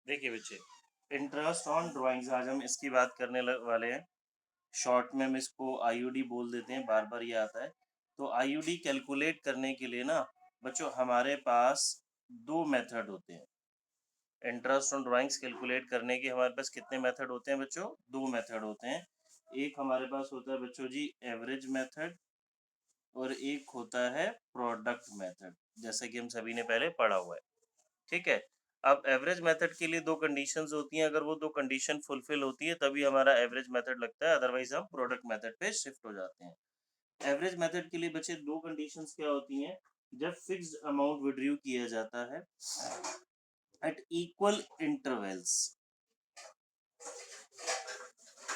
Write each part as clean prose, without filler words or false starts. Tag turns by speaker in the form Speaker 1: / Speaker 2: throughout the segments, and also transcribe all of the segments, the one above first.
Speaker 1: देखिए बच्चे, interest on drawings आज हम इसकी बात करने वाले हैं। शॉर्ट में हम इसको आईयूडी बोल देते हैं, बार बार ये आता है। तो आईयूडी कैलकुलेट करने के लिए ना बच्चों हमारे पास दो मेथड होते हैं। इंटरेस्ट ऑन ड्राइंग्स कैलकुलेट करने के हमारे पास कितने मेथड होते हैं बच्चों? दो मेथड होते हैं। एक हमारे पास होता है बच्चों जी एवरेज मेथड, और एक होता है प्रोडक्ट मेथड, जैसा कि हम सभी ने पहले पढ़ा हुआ है। ठीक है। अब एवरेज मेथड के लिए दो कंडीशंस होती हैं, अगर वो दो कंडीशन फुलफिल होती है तभी हमारा एवरेज मेथड लगता है, अदरवाइज हम प्रोडक्ट मेथड पे शिफ्ट हो जाते हैं। एवरेज मेथड के लिए बच्चे दो कंडीशंस क्या होती हैं? जब फिक्स्ड अमाउंट विड्रू किया जाता है at equal intervals,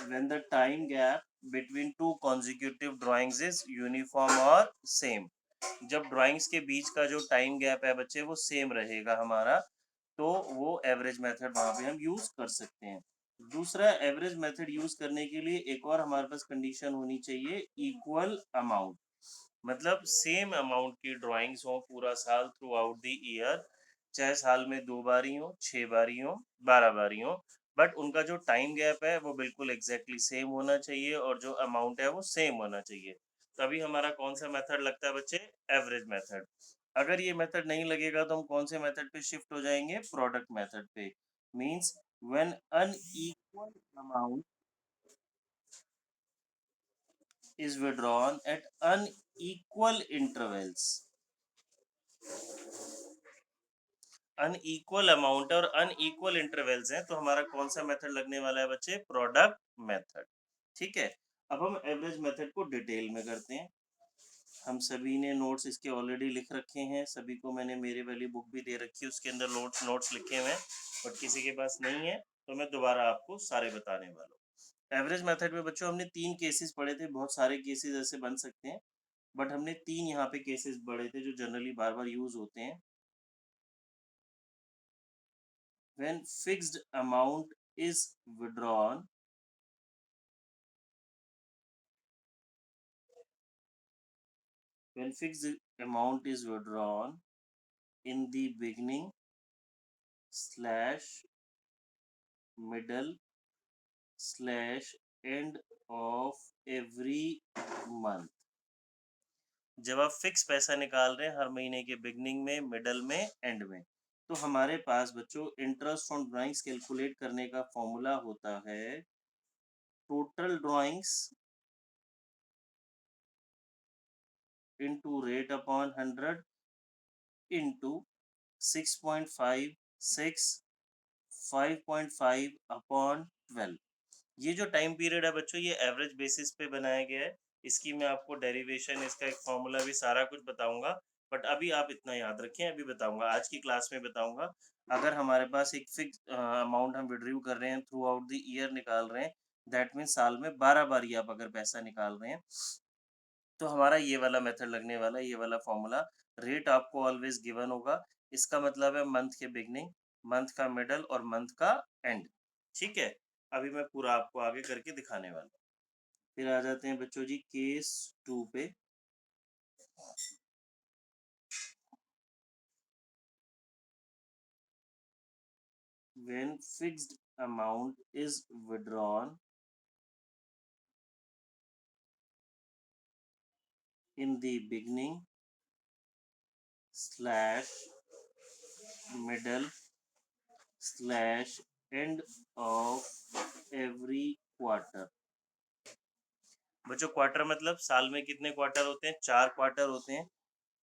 Speaker 1: when the time gap between two consecutive drawings is uniform और same। जब ड्राइंग्स के बीच का जो टाइम गैप है बच्चे वो सेम रहेगा हमारा, तो वो एवरेज मेथड वहां पे हम यूज कर सकते हैं। दूसरा, एवरेज मेथड यूज करने के लिए एक और हमारे पास कंडीशन होनी चाहिए, इक्वल अमाउंट। मतलब सेम अमाउंट की ड्राइंग्स हो पूरा साल थ्रू आउट द ईयर, चाहे साल में 2 बारी हो, 6 बारी हो, 12 बारी हो, बट उनका जो टाइम गैप है वो बिल्कुल एग्जैक्टली सेम होना चाहिए और जो अमाउंट है वो सेम होना चाहिए। तभी हमारा कौन सा मेथड लगता है बच्चे? Average method. अगर ये मेथड नहीं लगेगा तो हम कौन से मेथड पे शिफ्ट हो जाएंगे? प्रोडक्ट मेथड पे। Means when unequal amount is withdrawn at unequal intervals, unequal amount और अनइक्वल इंटरवल्स हैं, तो हमारा कौन सा मेथड लगने वाला है बच्चे? Product method. ठीक है। अब हम एवरेज मेथड को डिटेल में करते हैं। हम सभी ने नोट्स इसके ऑलरेडी लिख रखे हैं, सभी को मैंने मेरे वाली बुक भी दे रखी है, उसके अंदर नोट्स लिखे हुए हैं, बट किसी के पास नहीं है तो मैं दोबारा आपको सारे बताने वाला हूँ। एवरेज मेथड में बच्चों हमने 3 केसेस पढ़े थे, बहुत सारे केसेस ऐसे बन सकते हैं, बट हमने 3 यहाँ पे केसेस पढ़े थे जो जनरली बार बार यूज होते हैं। When fixed amount is withdrawn, when fixed amount is withdrawn in the beginning slash middle slash end of every month, जब आप फिक्स पैसा निकाल रहे हैं हर महीने के बिगनिंग में, मिडल में, एंड में, तो हमारे पास बच्चों इंटरेस्ट ऑन ड्राइंग्स कैलकुलेट करने का फॉर्मूला होता है total drawings into rate upon 100 into 6.56 5.5 upon 12। ये जो टाइम पीरियड है बच्चों ये एवरेज बेसिस पे बनाया गया है। इसकी मैं आपको डेरिवेशन, इसका एक फॉर्मूला भी सारा कुछ बताऊंगा, बट अभी आप इतना याद रखें, अभी बताऊंगा, आज की क्लास में बताऊंगा। अगर हमारे पास एक फिक्स अमाउंट हम विड्रू कर रहे हैं, थ्रू आउट द ईयर निकाल रहे हैं, दैट मीन साल में 12 बारी आप अगर पैसा निकाल रहे हैं, तो हमारा ये वाला मेथड लगने वाला है, ये वाला फॉर्मूला। रेट आपको ऑलवेज गिवन होगा, इसका मतलब है मंथ के बिगनिंग, मंथ का मिडल और मंथ का एंड। ठीक है। अभी मैं पूरा आपको आगे करके दिखाने वाला हूँ। फिर आ जाते हैं बच्चों जी केस 2 पे। When fixed amount is withdrawn in the beginning slash middle slash end of every quarter. बच्चों क्वार्टर मतलब साल में कितने क्वार्टर होते हैं? 4 क्वार्टर होते हैं।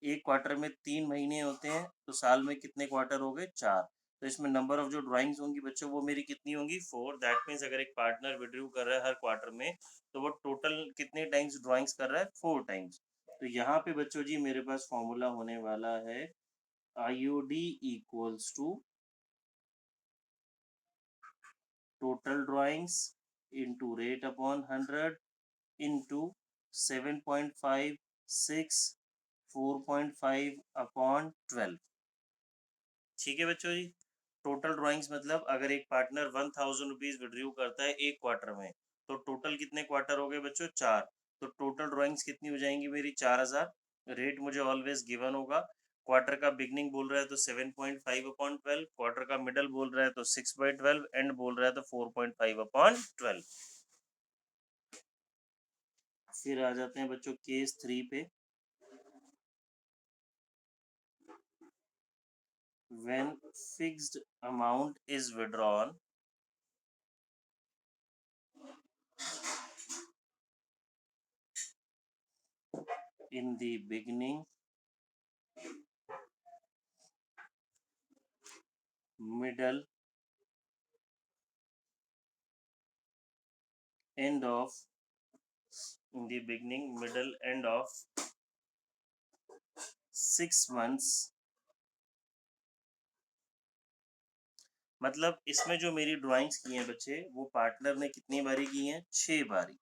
Speaker 1: एक क्वार्टर में 3 महीने होते हैं, तो साल में कितने क्वार्टर हो गए? 4। तो इसमें नंबर ऑफ जो ड्राइंग्स होंगी बच्चों वो मेरी कितनी होंगी? 4। दैट मीन्स अगर एक पार्टनर विड्रू कर रहा है हर क्वार्टर में, तो वो टोटल कितने टाइम्स ड्राइंग्स कर रहा है? 4 टाइम्स। तो यहाँ पे बच्चों जी मेरे पास फॉर्मूला होने वाला है IOD equals to total drawings into rate upon 100 into 7.56 4.5 upon 12। ठीक है बच्चों जी। टोटल ड्राइंग्स मतलब अगर एक पार्टनर 1000 रुपीज विड्रू करता है एक क्वार्टर में, तो टोटल कितने क्वार्टर हो गए बच्चों? 4। तो टोटल ड्राइंग्स कितनी हो जाएंगी मेरी? 4000। रेट मुझे ऑलवेज गिवन होगा, क्वार्टर का बिगनिंग बोल रहा है तो 7.5/12, क्वार्टर का मिडल बोल रहा है तो 6/12, एंड बोल रहा है तो 4.5/12। फिर आ जाते हैं बच्चों केस 3 पे। When fixed amount is withdrawn in the beginning, middle, end of, in the beginning, middle, end of 6 months, मतलब इसमें जो मेरी ड्राइंग्स की हैं बच्चे, वो पार्टनर ने कितनी बारी की हैं? 6 बारी।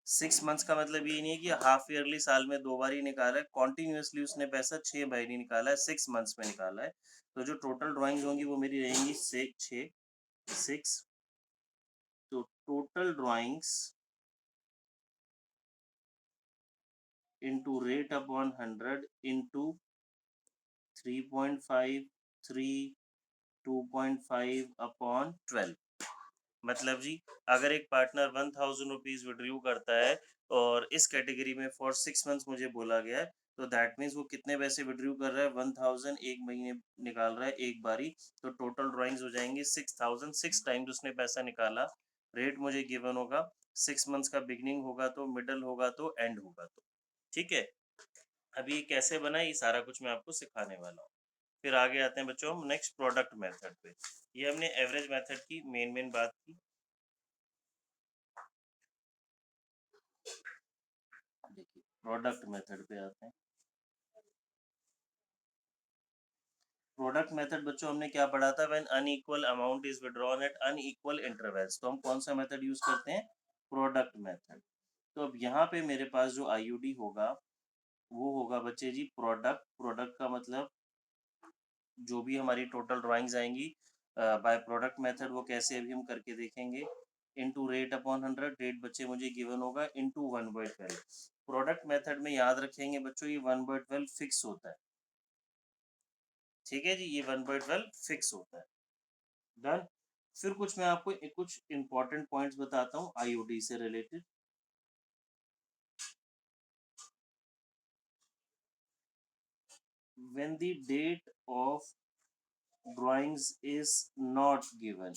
Speaker 1: 6 मंथ्स का मतलब ये नहीं है कि हाफ ईयरली साल में 2 बार ही निकाला है, कॉन्टिन्यूसली उसने पैसा 6 बारी निकाला है, 6 मंथ्स में निकाला है। तो जो टोटल ड्राइंग्स होंगी वो मेरी रहेंगी 6। तो total drawings into rate upon 100 into 3.5, 3, 2.5 upon 12। मतलब जी, अगर एक पार्टनर 1000 रुपीज विड्रू करता है और इस कैटेगरी में फॉर 6 मंथ्स मुझे बोला गया है, तो दैट मीन्स वो कितने पैसे विड्रू कर रहा है? 1000 एक महीने निकाल रहा है एक बारी। तो टोटल ड्राइंग्स हो जाएंगी 6000, 6 टाइम्स उसने पैसा निकाला। रेट मुझे गिवन होगा, 6 मंथ्स का बिगनिंग होगा तो, मिडल होगा तो, एंड होगा तो। ठीक है, अभी ये कैसे बना ये सारा कुछ मैं आपको सिखाने वाला हूँ। फिर आगे आते हैं बच्चों हम नेक्स्ट प्रोडक्ट मेथड पे। ये हमने एवरेज मेथड की मेन बात की। देखिए प्रोडक्ट मेथड पे आते हैं। प्रोडक्ट मेथड बच्चों हमने क्या पढ़ा था? When unequal amount is withdrawn at unequal intervals, तो हम कौन सा मेथड यूज करते हैं? Product method. तो अब यहाँ पे मेरे पास जो आईयूडी होगा वो होगा बच्चे जी प्रोडक्ट। प्रोडक्ट का मतलब जो भी हमारी टोटल ड्राइंग्स आएंगी बाय प्रोडक्ट मेथड, वो कैसे अभी हम करके देखेंगे। इनटू रेट अपॉन 100, रेट बच्चे मुझे गिवन होगा इनटू 1/12। प्रोडक्ट मेथड में याद रखेंगे बच्चों ये 1/12 फिक्स होता है। ठीक है जी, ये 1/12 फिक्स होता है। डन। फिर कुछ मैं आपको कुछ इंपॉर्टेंट पॉइंट्स बताता हूँ आईओडी से related. When the date of drawings is not given,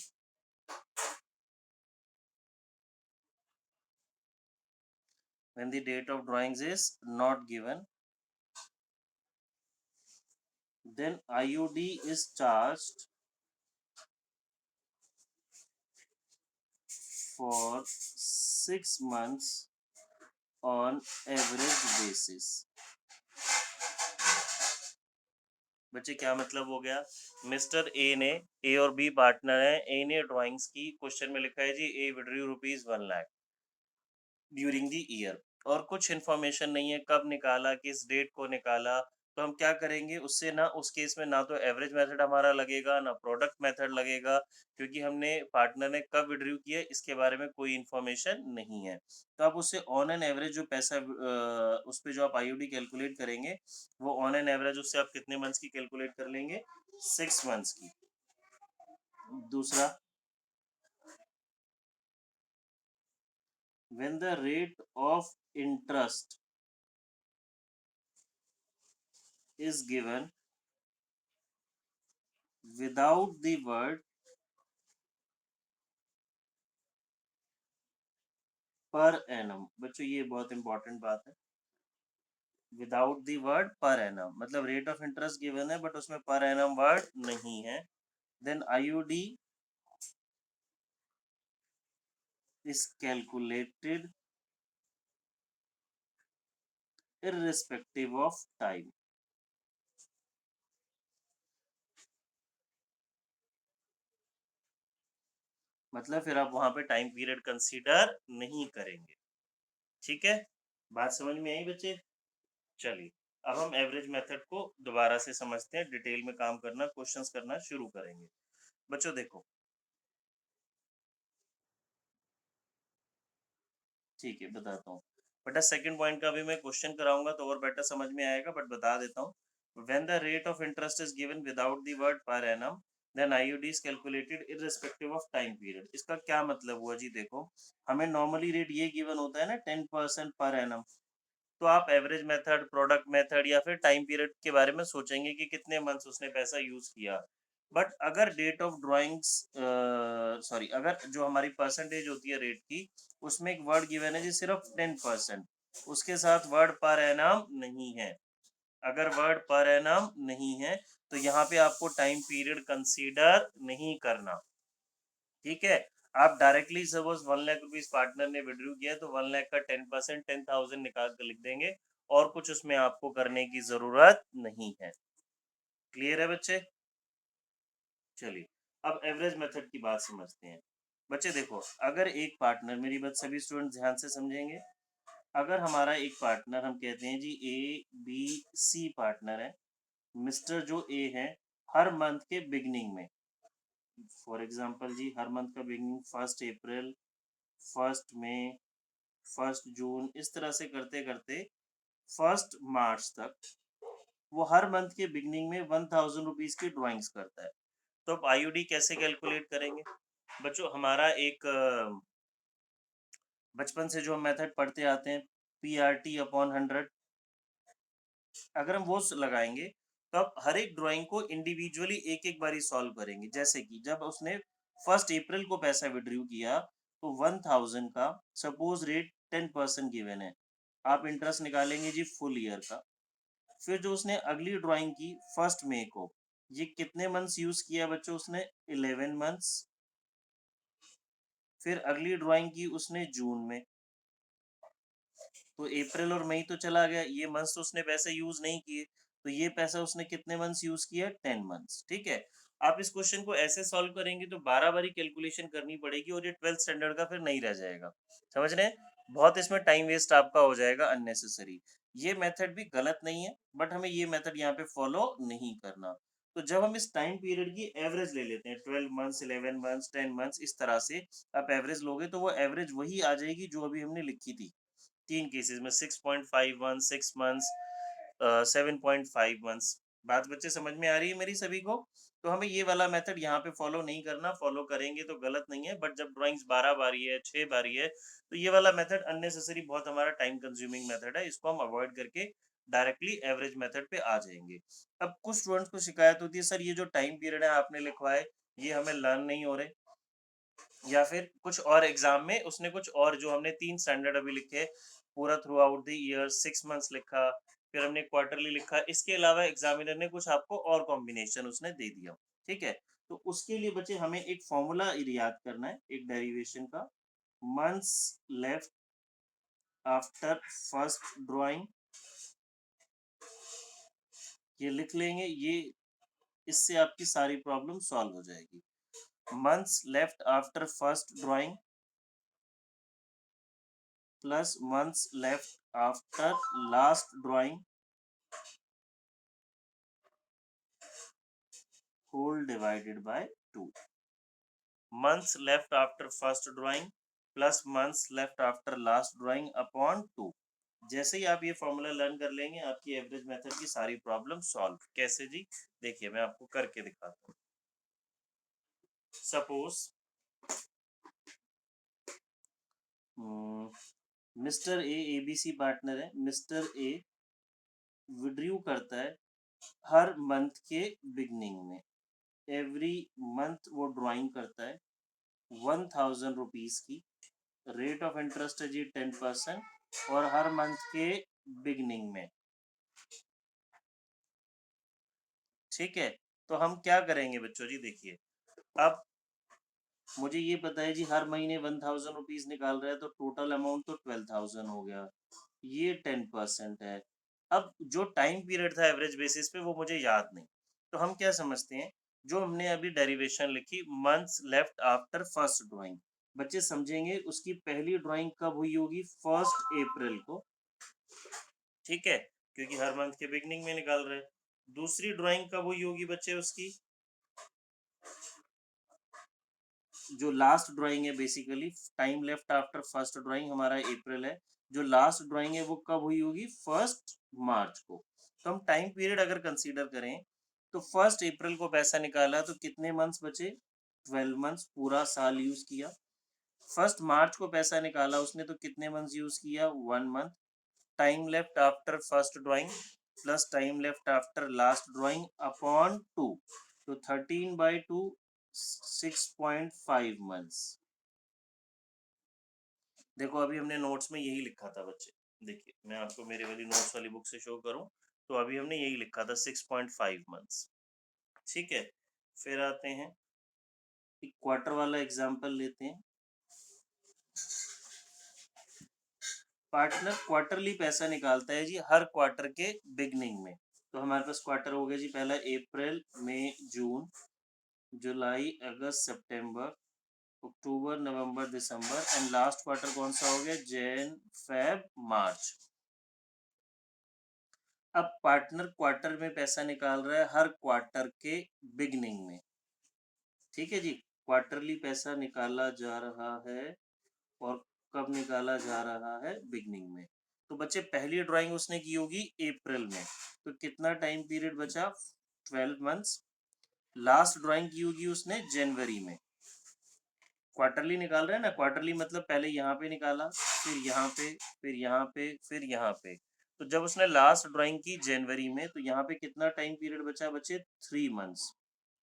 Speaker 1: when the date of drawings is not given, then IUD is charged for 6 months on average basis। बच्चे क्या मतलब हो गया? मिस्टर ए ने, ए और बी पार्टनर है, ए ने ड्राइंग्स की, क्वेश्चन में लिखा है जी ए विड्रू ₹1,00,000 ड्यूरिंग द ईयर, और कुछ इन्फॉर्मेशन नहीं है कब निकाला, किस डेट को निकाला। तो हम क्या करेंगे उससे ना, उस केस में ना तो एवरेज मेथड हमारा लगेगा ना प्रोडक्ट मेथड लगेगा, क्योंकि हमने पार्टनर ने कब विड्रू किया इसके बारे में कोई इन्फॉर्मेशन नहीं है। तो आप उससे ऑन एन एवरेज जो पैसा उस पर जो आप आईयूडी कैलकुलेट करेंगे, वो ऑन एन एवरेज उससे आप कितने मंथ्स की कैलकुलेट कर लेंगे? 6 मंथ्स की। दूसरा, when the rate of interest is given without the word per annum, बच्चों ये बहुत इंपॉर्टेंट बात है। Without the word per annum, मतलब रेट ऑफ इंटरेस्ट गिवन है बट उसमें पर एनम वर्ड नहीं है, then IUD is calculated irrespective of time. मतलब फिर आप वहां पे टाइम पीरियड कंसीडर नहीं करेंगे। ठीक है, बात समझ में आई बच्चे? चलिए, अब हम एवरेज मेथड को दोबारा से समझते हैं, डिटेल में काम करना, क्वेश्चंस करना शुरू करेंगे। बच्चों देखो, ठीक है बताता हूँ। बेटा सेकंड पॉइंट का भी मैं क्वेश्चन कराऊंगा तो और बेटर समझ में आएगा, बट बता देता हूँ। When the rate of interest is given without the word per annum, then IUD is calculated irrespective of time period. इसका क्या मतलब हुआ जी? देखो, हमें नॉर्मली रेट ये गिवन होता है ना 10% पर एनम, तो आप एवरेज मेथड, प्रोडक्ट मेथड या फिर टाइम पीरियड के बारे में सोचेंगे कि कितने मंथ्स उसने पैसा यूज किया। बट अगर डेट ऑफ ड्राइंग्स, सॉरी, अगर जो हमारी परसेंटेज होती है रेट की, उसमें एक वर्ड गिवन है जी सिर्फ 10%, उसके साथ वर्ड पर एनम नहीं है। अगर वर्ड पर एनम नहीं है तो यहाँ पे आपको टाइम पीरियड कंसीडर नहीं करना। ठीक है, आप directly suppose 1 lakh rupees partner ने विड्रू किया तो 1 लाख का 10%, 10,000 निकाल कर लिख देंगे, और कुछ उसमें आपको करने की जरूरत नहीं है। क्लियर है बच्चे? चलिए, अब एवरेज मेथड की बात समझते हैं। बच्चे देखो, अगर एक पार्टनर, मेरी बात सभी स्टूडेंट ध्यान से समझेंगे, अगर हमारा एक पार्टनर, हम कहते हैं जी ABC पार्टनर है, मिस्टर जो ए है, हर मंथ के बिगनिंग में, फॉर एग्जांपल जी, हर मंथ का बिगनिंग 1 अप्रैल, 1 मई, 1 जून, इस तरह से करते करते 1 मार्च तक वो हर मंथ के बिगनिंग में 1,000 रुपीज की ड्राइंग्स करता है। तो अब आईयूडी कैसे कैलकुलेट करेंगे बच्चों? हमारा एक बचपन से जो हम मेथड पढ़ते आते हैं, PRT/100, अगर हम वो लगाएंगे तो अब हर एक ड्राइंग को इंडिविजुअली एक एक बारी सॉल्व करेंगे। जैसे कि जब उसने 1 अप्रैल को पैसा विड्रॉ किया तो 1,000 का सपोज रेट 10% गिवन है, आप इंटरेस्ट निकालेंगे जी फुल ईयर का। फिर जो उसने अगली ड्राइंग की 1 मई को, ये कितने मंथ्स यूज किया बच्चों उसने? 11 मंथ्स। फिर अगली ड्राइंग की उसने जून में, तो अप्रैल और मई तो चला गया, ये मंथ्स तो उसने पैसे यूज नहीं किए, तो ये पैसा उसने कितने मंथ्स यूज किया? 10 मंथ्स। ठीक है, आप इस क्वेश्चन को ऐसे सॉल्व करेंगे तो 12 बारी कैलकुलेशन करनी पड़ेगी, और ये 12th स्टैंडर्ड का फिर नहीं रह जाएगा। समझ रहे हैं? बहुत इसमें टाइम वेस्ट आपका हो जाएगा अननेसेसरी। ये मेथड भी गलत नहीं है, बट हमें ये मेथड यहाँ पे फॉलो नहीं करना। तो जब हम इस टाइम पीरियड की एवरेज ले लेते हैं, 12 मंथ्स, 11 मंथ्स, 10 मंथ्स, इस तरह से आप एवरेज लोगे तो वो एवरेज वही आ जाएगी जो अभी हमने लिखी थी। 3 केसेस में 6.51, 6 मंथ्स, 7.5 मंथ्स। बात बच्चे समझ में आ रही है मेरी सभी को? तो हमें ये वाला मेथड यहाँ पे फॉलो नहीं करना, फॉलो करेंगे तो गलत नहीं है, बट जब ड्राइंग्स 12 बारी है, 6 बारी है, तो ये वाला मेथड अननेसेसरी, बहुत हमारा टाइम कंज्यूमिंग मेथड है, इसको हम अवॉइड करके डायरेक्टली एवरेज मेथड पे आ जाएंगे। अब कुछ स्टूडेंट्स को शिकायत होती है, सर ये जो टाइम पीरियड है आपने लिखवाए, ये हमें लर्न नहीं हो रहे, या फिर कुछ और एग्जाम में उसने कुछ और, जो हमने 3 स्टैंडर्ड अभी लिखे पूरा through out the year, 6 months लिखा, फिर हमने क्वार्टरली लिखा, इसके अलावा एग्जामिनर ने कुछ आपको और कॉम्बिनेशन उसने दे दिया। ठीक है, तो उसके लिए बच्चे हमें एक फॉर्मूला याद करना है, एक डेरिवेशन का, months left after first drawing, ये लिख लेंगे, ये इससे आपकी सारी प्रॉब्लम सॉल्व हो जाएगी। Months left after first drawing plus months left after last drawing whole divided by 2. Months left after first drawing plus months left after last drawing upon 2। जैसे ही आप ये फॉर्मूला लर्न कर लेंगे, आपकी एवरेज मेथड की सारी प्रॉब्लम सॉल्व। कैसे जी? देखिए मैं आपको करके दिखाता हूँ। Suppose mister A ABC partner है, मिस्टर ए विड्रू करता है हर मंथ के बिगनिंग में, एवरी मंथ वो ड्राइंग करता है 1,000 रुपीज की, रेट ऑफ इंटरेस्ट है जी 10%, और हर मंथ के बिगनिंग में। ठीक है, तो हम क्या करेंगे बच्चों जी? देखिए, अब मुझे ये पता है जी हर महीने 1,000 रुपीज निकाल रहा है, तो टोटल अमाउंट तो 12,000 हो गया, ये 10% है। अब जो टाइम पीरियड था एवरेज बेसिस पे वो मुझे याद नहीं, तो हम क्या समझते हैं, जो हमने अभी डेरिवेशन लिखी, months left after first drawing, बच्चे समझेंगे उसकी पहली ड्राइंग कब हुई होगी? 1 अप्रैल को। ठीक है, क्योंकि हर मंथ के बिगनिंग में निकाल रहे हैं। दूसरी ड्राइंग कब हुई होगी बच्चे उसकी? जो लास्ट ड्राइंग है, basically time left after first drawing हमारा अप्रैल है, जो लास्ट ड्राइंग है वो कब हुई होगी? 1 मार्च को। तो हम टाइम पीरियड अगर कंसीडर करें तो 1 अप्रैल को पैसा निकाला तो कितने मंथ्स बचे, 12 मंथ्स, पूरा साल यूज किया। 1 मार्च को पैसा निकाला उसने तो कितने मंथ्स यूज किया, 1 month. Time left after first drawing plus time left after last drawing upon 2, तो 13/2 6.5 मंथ्स। देखो अभी हमने नोट्स में यही लिखा था बच्चे, देखिए मैं आपको मेरे वाली नोट्स वाली बुक से शो करूं तो अभी हमने यही लिखा था 6.5 मंथ्स। ठीक है, फिर आते हैं एक क्वार्टर वाला एग्जांपल लेते हैं। पार्टनर क्वार्टरली पैसा निकालता है जी हर क्वार्टर के बिगनिंग में। तो हमारे पास क्वार्टर हो गया जी, पहला अप्रैल मई जून जुलाई अगस्त सितंबर अक्टूबर नवंबर दिसंबर, एंड लास्ट क्वार्टर कौन सा हो गया, जैन फेब मार्च। अब पार्टनर क्वार्टर में पैसा निकाल रहा है हर क्वार्टर के बिगनिंग में। ठीक है जी, क्वार्टरली पैसा निकाला जा रहा है और कब निकाला जा रहा है, बिगनिंग में। तो बच्चे पहली ड्राइंग उसने की होगी अप्रैल में, तो कितना टाइम पीरियड बचा, 12 मंथ्स। लास्ट ड्राइंग की होगी उसने जनवरी में। क्वार्टरली निकाल रहे हैं ना, क्वार्टरली मतलब पहले यहाँ पे निकाला, फिर यहाँ पे, फिर यहाँ पे, फिर यहाँ पे। तो जब उसने लास्ट ड्राइंग की जनवरी में तो यहाँ पे कितना टाइम पीरियड बचा बच्चे, 3 मंथ्स।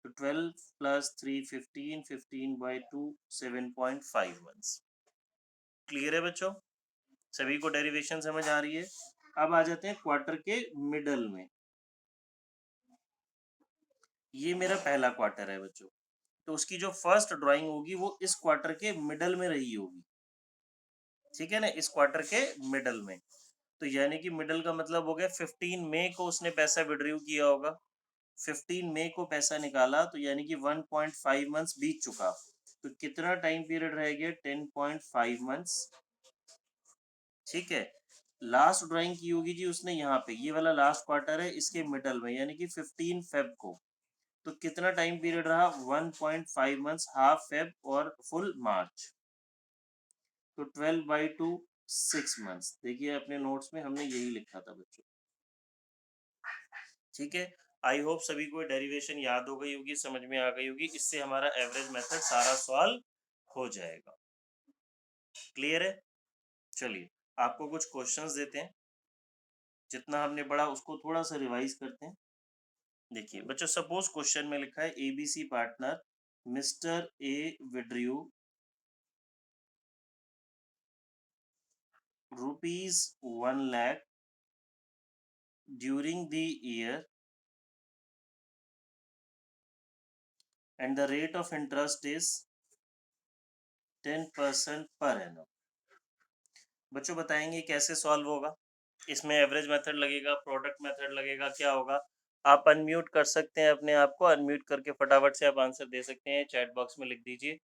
Speaker 1: तो 12 + 3 15, 15/2 7.5 मंथ्स। क्लियर है बच्चों, सभी को डेरिवेशन समझ आ रही है। अब आ जाते हैं क्वार्टर के मिडल में। ये मेरा पहला क्वार्टर है बच्चों, तो उसकी जो फर्स्ट ड्राइंग होगी वो इस क्वार्टर के मिडल में रही होगी। ठीक है ना, इस क्वार्टर के मिडल में। तो यानी कि मिडल का मतलब हो गया 15 मई को उसने पैसा विड्रॉ किया होगा, 15 मई को पैसा निकाला, तो यानी कि 1.5 मंथ्स बीत चुका। तो कितना टाइम पीरियड रह गया, 10.5 मंथ्स। ठीक है, लास्ट ड्राइंग की होगी जी उसने यहाँ पे, ये वाला लास्ट क्वार्टर है इसके मिडल में, यानी कि 15 फेब को। तो कितना टाइम पीरियड रहा, 1.5 मंथ्स, हाफ फेब और फुल मार्च। तो 12/2 6 मंथ्स। देखिए अपने नोट्स में हमने यही लिखा था बच्चों। ठीक है, आई होप सभी को डेरिवेशन याद हो गई होगी, समझ में आ गई होगी। इससे हमारा एवरेज मेथड सारा सॉल्व हो जाएगा। क्लियर है, चलिए आपको कुछ क्वेश्चंस देते हैं, जितना हमने पढ़ा उसको थोड़ा सा रिवाइज करते हैं। देखिए बच्चों, सपोज क्वेश्चन में लिखा है ABC partner mister A withdrew ₹1 lakh during the year and the rate of interest is 10% per annum। बच्चों बताएंगे कैसे सॉल्व होगा, इसमें एवरेज मेथड लगेगा, प्रोडक्ट मेथड लगेगा, क्या होगा। आप अनम्यूट कर सकते हैं अपने आप को, अनम्यूट करके फटाफट से आप आंसर दे सकते हैं, चैट बॉक्स में लिख दीजिए।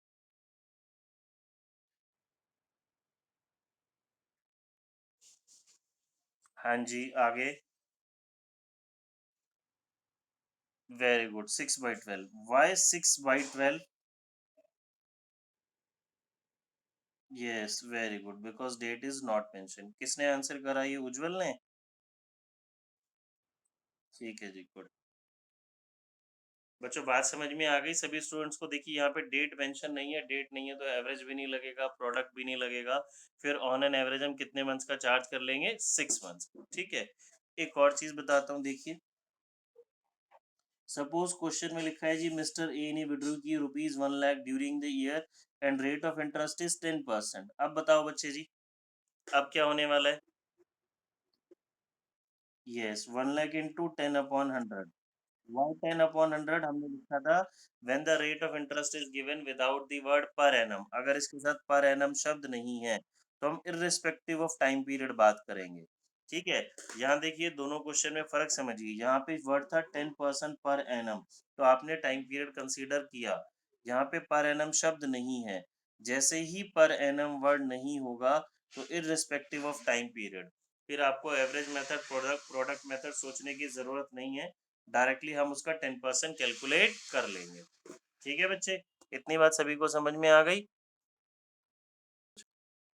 Speaker 1: हाँ जी, आगे। Very good, 6/12। Why 6/12? Yes very good, because date is not mention. किसने आंसर करा, ये उज्जवल ने। ठीक है जी, गुड। बच्चों बात समझ में आ गई सभी स्टूडेंट्स को। देखिए यहाँ पे डेट मेंशन नहीं है, डेट नहीं है तो एवरेज भी नहीं लगेगा, प्रोडक्ट भी नहीं लगेगा। फिर ऑन एन एवरेज हम कितने मंथ्स का चार्ज कर लेंगे, 6 मंथ्स। ठीक है, एक और चीज बताता हूँ, देखिए सपोज क्वेश्चन में लिखा है जी मिस्टर ए ने विड्रॉ की ₹1 lakh during the year and rate of interest is 10%। अब बताओ बच्चे जी, अब क्या होने वाला है। Yes, 1 lakh into 10/100। Why 10/100 हमने लिखा था, when the rate of interest is given without the word per annum। अगर इसके साथ per annum शब्द नहीं है तो हम irrespective of time period बात करेंगे। ठीक है, यहाँ देखिए दोनों क्वेश्चन में फर्क समझिए। यहाँ पे वर्ड था 10% पर एनम, तो आपने टाइम पीरियड कंसीडर किया। यहाँ पे पर एनम शब्द नहीं है, जैसे ही पर एनम वर्ड नहीं होगा तो इररिस्पेक्टिव ऑफ टाइम पीरियड, फिर आपको एवरेज मेथड, प्रोडक्ट मेथड सोचने की जरूरत नहीं है, डायरेक्टली हम उसका 10% कैलकुलेट कर लेंगे। ठीक है बच्चे, इतनी बात सभी को समझ में आ गई।